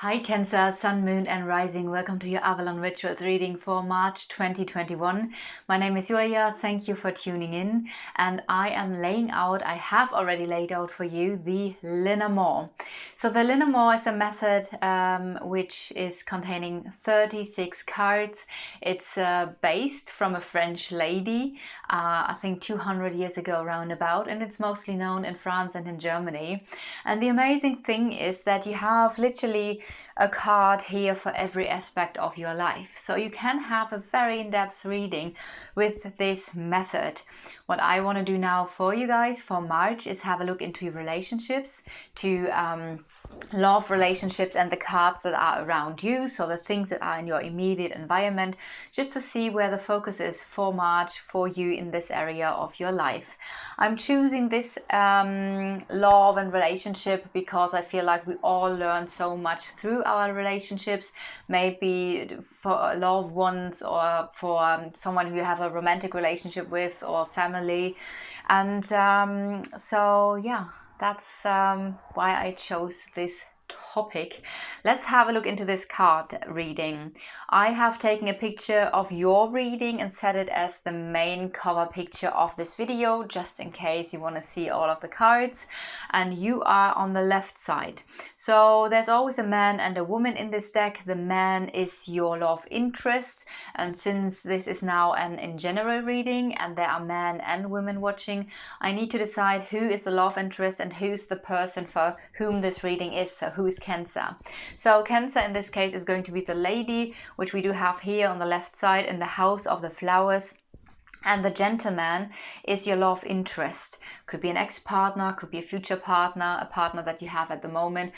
Hi Cancer, Sun, Moon and Rising. Welcome to your Avalon Rituals reading for March 2021. My name is Julia. Thank you for tuning in. And I have already laid out for you the Lenormand. So the Lenormand is a method which is containing 36 cards. It's based from a French lady, I think 200 years ago roundabout, and it's mostly known in France and in Germany. And the amazing thing is that you have literally a card here for every aspect of your life. So you can have a very in-depth reading with this method. What I want to do now for you guys for March is have a look into your relationships, to love relationships and the cards that are around you, so the things that are in your immediate environment, just to see where the focus is for March for you in this area of your life. I'm choosing this love and relationship because I feel like we all learn so much through our relationships, maybe for loved ones or for someone who you have a romantic relationship with or family. And so yeah, that's why I chose this topic. Let's have a look into this card reading. I have taken a picture of your reading and set it as the main cover picture of this video, just in case you want to see all of the cards. And you are on the left side. So there's always a man and a woman in this deck. The man is your love interest, and since this is now an in general reading and there are men and women watching, I need to decide who is the love interest and who's the person for whom this reading is. So who is Cancer? So Cancer in this case is going to be the lady, which we do have here on the left side in the house of the flowers. And the gentleman is your love interest. Could be an ex-partner, could be a future partner, a partner that you have at the moment.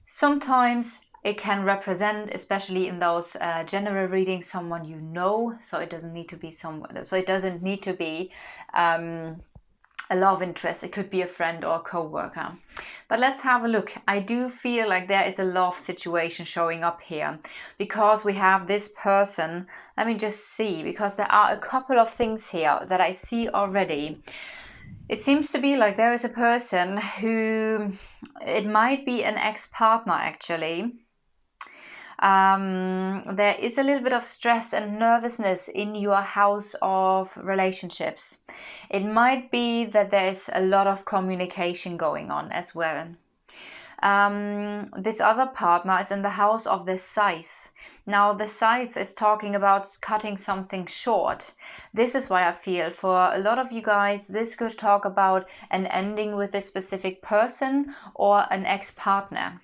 Sometimes it can represent, especially in those general readings, someone you know. So it doesn't need to be someone. So it doesn't need to be a love interest. It could be a friend or a co-worker. But let's have a look. I do feel like there is a love situation showing up here because we have this person. Let me just see, because there are a couple of things here that I see already. It seems to be like there is a person who, it might be an ex-partner actually. There is a little bit of stress and nervousness in your house of relationships. It might be that there's a lot of communication going on as well. This other partner is in the house of the scythe. Now the scythe is talking about cutting something short. This is why I feel for a lot of you guys, this could talk about an ending with a specific person or an ex-partner.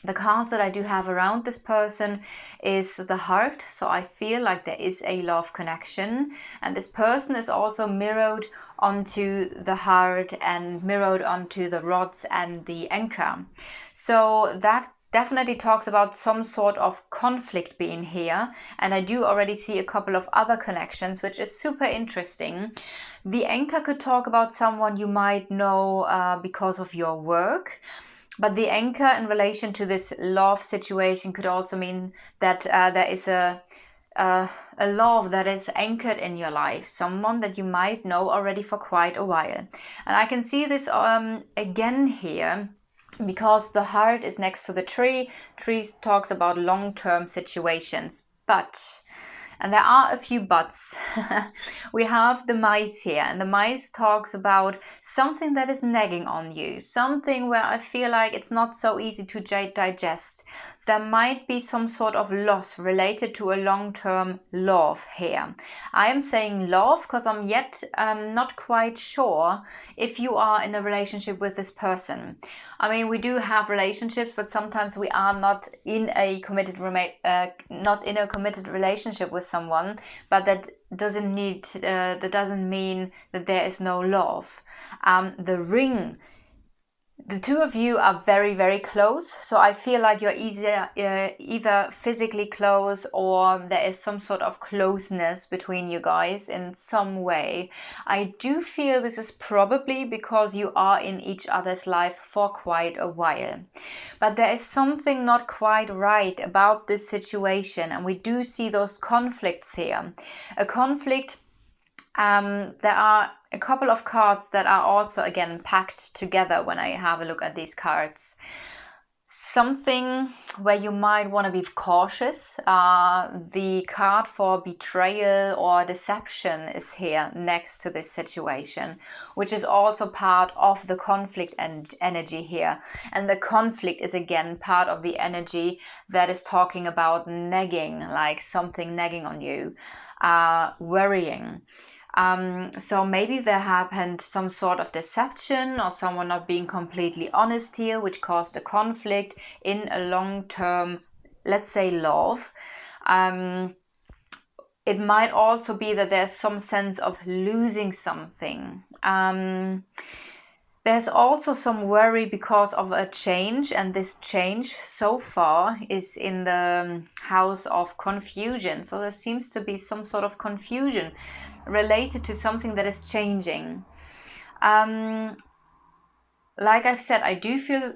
The cards that I do have around this person is the heart. So I feel like there is a love connection. And this person is also mirrored onto the heart and mirrored onto the rods and the anchor. So that definitely talks about some sort of conflict being here. And I do already see a couple of other connections, which is super interesting. The anchor could talk about someone you might know because of your work. But the anchor in relation to this love situation could also mean that there is a love that is anchored in your life, someone that you might know already for quite a while. And I can see this again here because the heart is next to the tree. Tree talks about long-term situations, and there are a few buts. We have the mice here, and the mice talks about something that is nagging on you, something where I feel like it's not so easy to digest. There might be some sort of loss related to a long-term love here. I am saying love because I'm yet not quite sure if you are in a relationship with this person. I mean, we do have relationships, but sometimes we are not in a committed relationship with someone. But that doesn't mean that there is no love. The ring. The two of you are very, very close. So I feel like you're either physically close or there is some sort of closeness between you guys in some way. I do feel this is probably because you are in each other's life for quite a while. But there is something not quite right about this situation. And we do see those conflicts here. A conflict. There are a couple of cards that are also again packed together when I have a look at these cards. something where you might want to be cautious. The card for betrayal or deception is here next to this situation, which is also part of the conflict and energy here. And the conflict is again part of the energy that is talking about nagging, like something nagging on you, worrying. So maybe there happened some sort of deception or someone not being completely honest here, which caused a conflict in a long-term, let's say, love. It might also be that there's some sense of losing something. There's also some worry because of a change, and this change so far is in the house of confusion. So there seems to be some sort of confusion related to something that is changing. Like I've said, I do feel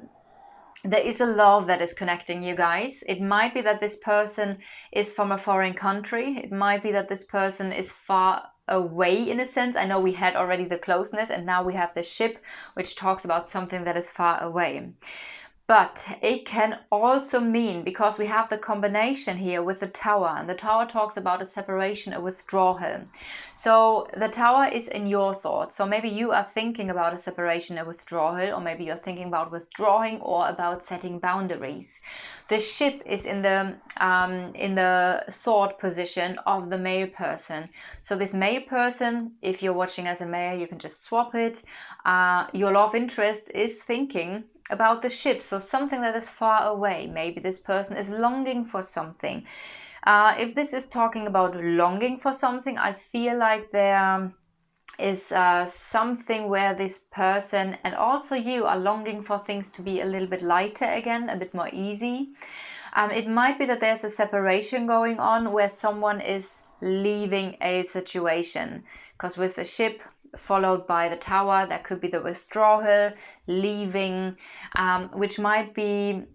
there is a love that is connecting you guys. It might be that this person is from a foreign country. It might be that this person is far away in a sense. I know we had already the closeness, and now we have the ship, which talks about something that is far away. But it can also mean, because we have the combination here with the tower, and the tower talks about a separation, a withdrawal. So the tower is in your thoughts. So maybe you are thinking about a separation, a withdrawal, or maybe you're thinking about withdrawing or about setting boundaries. The ship is in the thought position of the male person. So this male person, if you're watching as a male, you can just swap it. Your love interest is thinking about the ship, so something that is far away. Maybe this person is longing for something. If this is talking about longing for something, I feel like there is something where this person and also you are longing for things to be a little bit lighter again, a bit more easy. It might be that there's a separation going on where someone is leaving a situation, because with the ship followed by the tower, there could be the withdrawal, leaving, which might be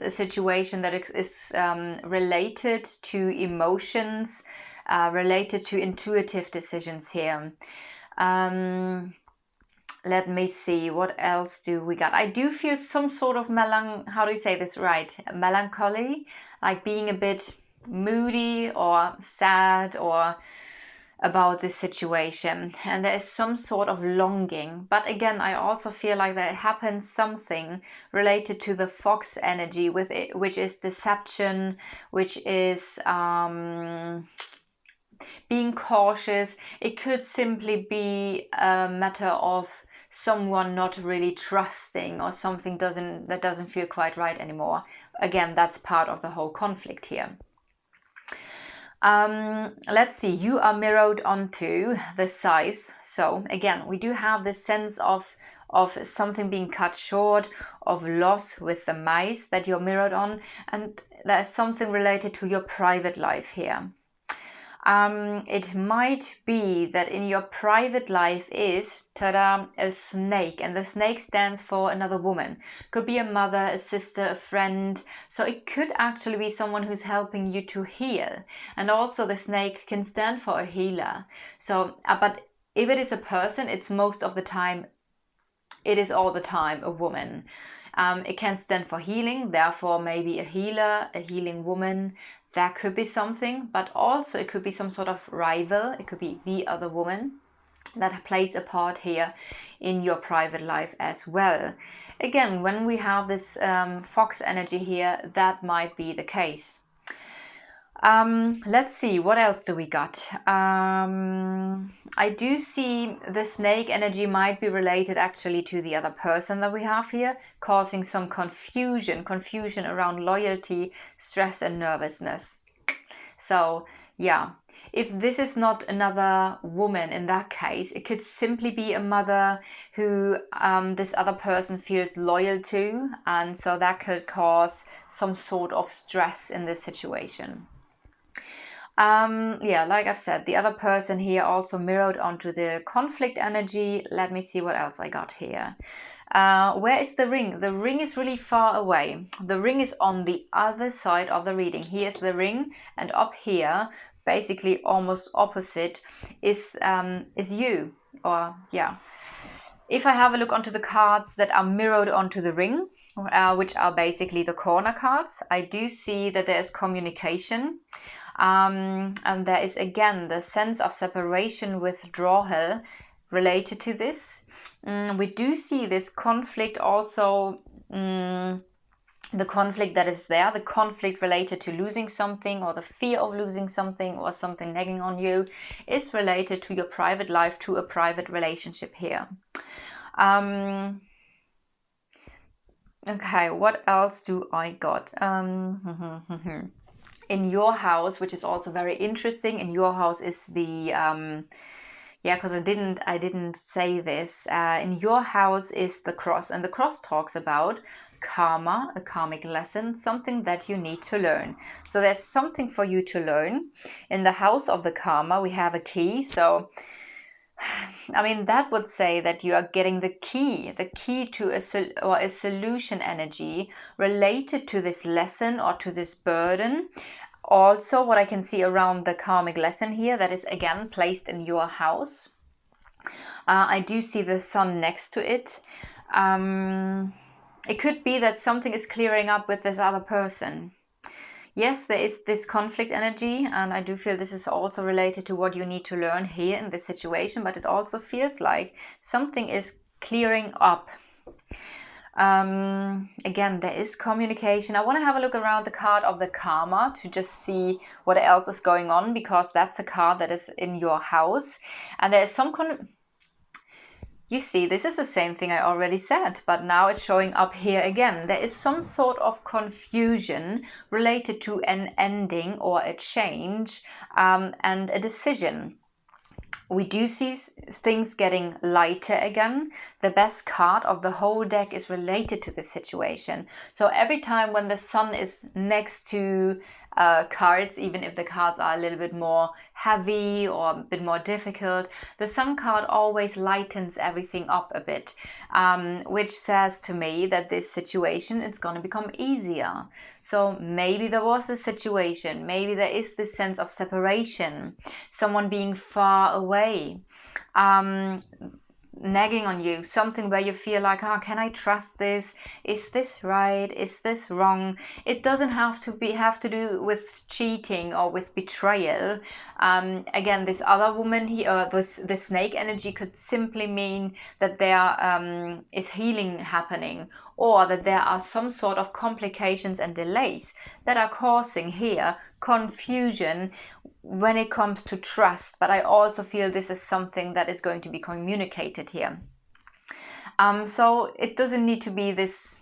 a situation that is related to emotions, related to intuitive decisions here. Let me see, what else do we got? I do feel some sort of how do you say this right? Melancholy, like being a bit moody or sad or about this situation, and there is some sort of longing. But again, I also feel like there happens something related to the fox energy with it, which is deception, which is being cautious. It could simply be a matter of someone not really trusting, or something that doesn't feel quite right anymore. Again, that's part of the whole conflict here. Let's see, you are mirrored onto the size. So again, we do have this sense of something being cut short, of loss with the mice that you're mirrored on, and there's something related to your private life here. It might be that in your private life is, ta-da, a snake, and the snake stands for another woman. Could be a mother, a sister, a friend. So it could actually be someone who's helping you to heal. And also the snake can stand for a healer. So, but if it is a person, it's most of the time, it is all the time a woman. It can stand for healing, therefore maybe a healer, a healing woman. That could be something, but also it could be some sort of rival. It could be the other woman that plays a part here in your private life as well. Again, when we have this fox energy here, that might be the case. Let's see, what else do we got? I do see the snake energy might be related actually to the other person that we have here, causing some confusion around loyalty, stress and nervousness. So yeah, if this is not another woman in that case, it could simply be a mother who this other person feels loyal to, and so that could cause some sort of stress in this situation. Yeah, like I've said, the other person here also mirrored onto the conflict energy. Let me see what else I got here. Where is the ring? The ring is really far away. The ring is on the other side of the reading. Here's the ring, and up here, basically almost opposite, is you. Or yeah, If I have a look onto the cards that are mirrored onto the ring, which are basically the corner cards, I do see that there is communication. And there is again the sense of separation, withdrawal related to this. We do see this conflict also, the conflict that is there, the conflict related to losing something, or the fear of losing something, or something nagging on you, is related to your private life, to a private relationship here. Okay, what else do I got? In your house, which is also very interesting, in your house is the yeah, because I didn't say this. In your house is the cross, and the cross talks about karma, a karmic lesson, something that you need to learn. So there's something for you to learn. In the house of the karma, we have a key. So I mean, that would say that you are getting the key to a solution energy related to this lesson or to this burden. Also, what I can see around the karmic lesson here, that is again placed in your house. I do see the sun next to it. It could be that something is clearing up with this other person. Yes, there is this conflict energy, and I do feel this is also related to what you need to learn here in this situation, but it also feels like something is clearing up. Again, there is communication. I want to have a look around the card of the karma to just see what else is going on, because that's a card that is in your house, and there is some you see, this is the same thing I already said, but now it's showing up here again. There is some sort of confusion related to an ending or a change, and a decision. We do see things getting lighter again. The best card of the whole deck is related to this situation. So every time when the sun is next to cards, even if the cards are a little bit more heavy or a bit more difficult, the sun card always lightens everything up a bit, which says to me that this situation is going to become easier. So maybe there was a situation, maybe there is this sense of separation, someone being far away, nagging on you, something where you feel like, oh, can I trust this? Is this right? Is this wrong? It doesn't have to do with cheating or with betrayal. Again, this other woman here, the snake energy could simply mean that there is healing happening, or that there are some sort of complications and delays that are causing here confusion when it comes to trust. But I also feel this is something that is going to be communicated here. So it doesn't need to be this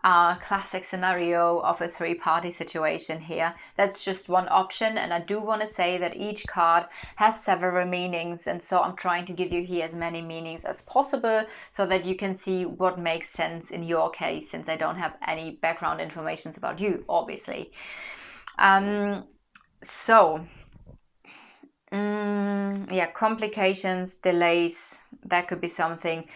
classic scenario of a three-party situation here. That's just one option, and I do want to say that each card has several meanings, and so I'm trying to give you here as many meanings as possible so that you can see what makes sense in your case, since I don't have any background information about you, obviously. Yeah, complications, delays, that could be something.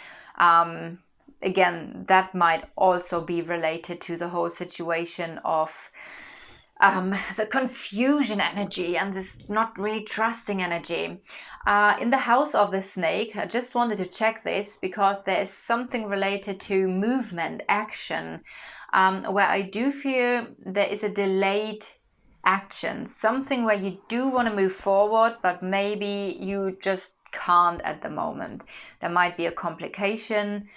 Again, that might also be related to the whole situation of the confusion energy and this not really trusting energy. In the house of the snake, I just wanted to check this because there is something related to movement, action, where I do feel there is a delayed action, something where you do want to move forward, but maybe you just can't at the moment. There might be a complication,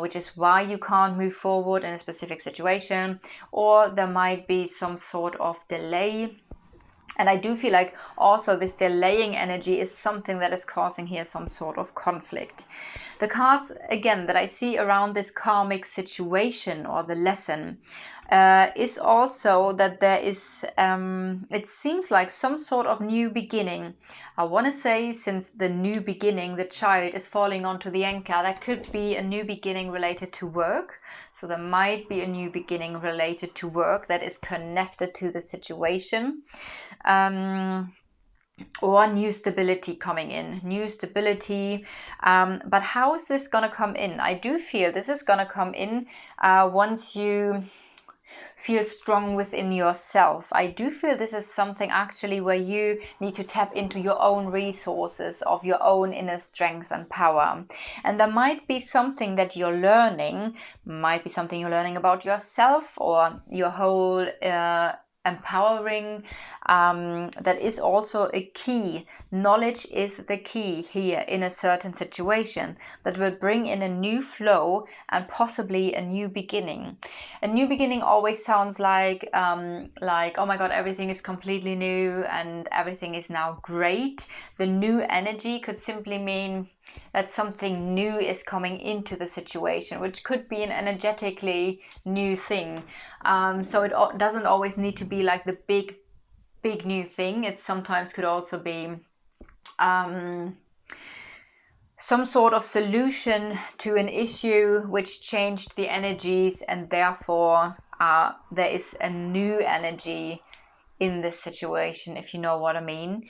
which is why you can't move forward in a specific situation, or there might be some sort of delay. And I do feel like also this delaying energy is something that is causing here some sort of conflict. The cards, again, that I see around this karmic situation or the lesson is also that there is, it seems like some sort of new beginning. I want to say, since the new beginning, the child is falling onto the anchor, that could be a new beginning related to work. So there might be a new beginning related to work that is connected to the situation. Or new stability coming in, new stability. But how is this going to come in? I do feel this is going to come in once you feel strong within yourself. I do feel this is something actually where you need to tap into your own resources of your own inner strength and power. And there might be something that you're learning, might be something you're learning about yourself or your whole empowering, that is also a key. Knowledge is the key here in a certain situation that will bring in a new flow and possibly a new beginning. A new beginning always sounds like oh my god, everything is completely new and everything is now great. The new energy could simply mean that something new is coming into the situation, which could be an energetically new thing. So it doesn't always need to be like the big new thing. It sometimes could also be some sort of solution to an issue which changed the energies, and therefore there is a new energy in this situation, if you know what I mean.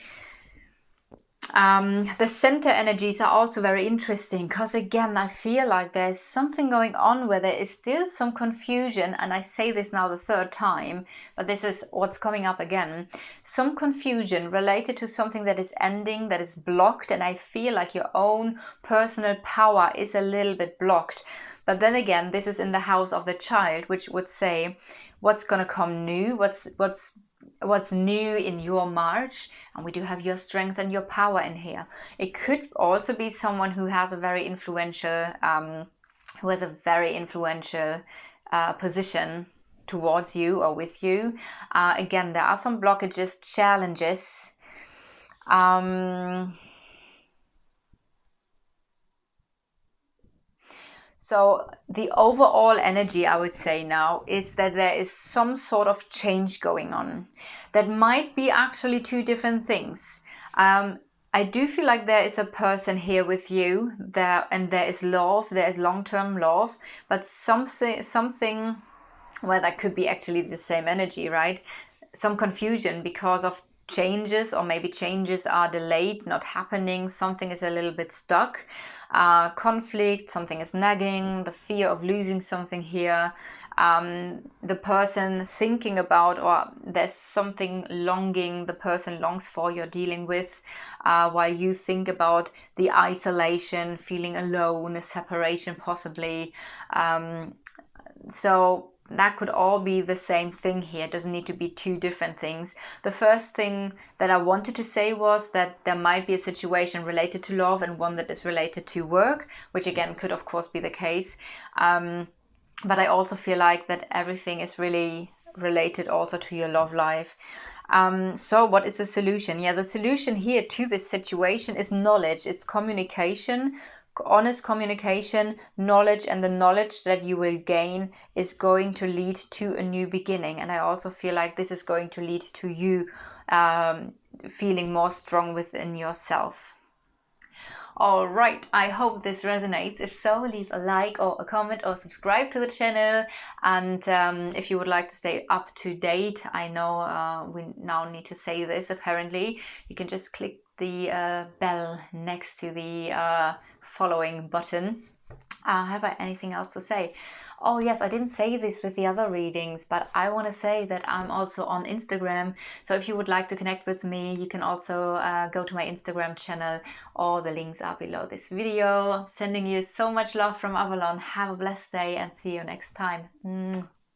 The center energies are also very interesting because, again, I feel like there's something going on where there is still some confusion, and I say this now the third time, but this is what's coming up again. Some confusion related to something that is ending, that is blocked, and I feel like your own personal power is a little bit blocked. But then again, this is in the house of the child, which would say, what's going to come new, what's new in your march, and we do have your strength and your power in here. It could also be someone who has a very influential position towards you or with you. Again, there are some blockages, challenges. So the overall energy, I would say now, is that there is some sort of change going on. That might be actually two different things. I do feel like there is a person here with you there, and there is love, there is long-term love, but something well, that could be actually the same energy, right? Some confusion because of changes, or maybe changes are delayed, not happening, something is a little bit stuck, conflict, something is nagging, the fear of losing something here, the person thinking about, or there's something longing, the person longs for, you're dealing with, while you think about the isolation, feeling alone, a separation possibly. So that could all be the same thing here. It doesn't need to be two different things. The first thing that I wanted to say was that there might be a situation related to love and one that is related to work, which again could of course be the case. But I also feel like that everything is really related also to your love life. So what is the solution? Yeah, the solution here to this situation is knowledge. It's communication, honest communication, knowledge, and the knowledge that you will gain is going to lead to a new beginning. And I also feel like this is going to lead to you feeling more strong within yourself. All right, I hope this resonates. If so, leave a like or a comment or subscribe to the channel. And if you would like to stay up to date, I know we now need to say this apparently, you can just click the bell next to the following button. Have I anything else to say? Oh yes, I didn't say this with the other readings, but I want to say that I'm also on Instagram. So if you would like to connect with me, you can also go to my Instagram channel. All the links are below this video. Sending you so much love from Avalon. Have a blessed day and see you next time.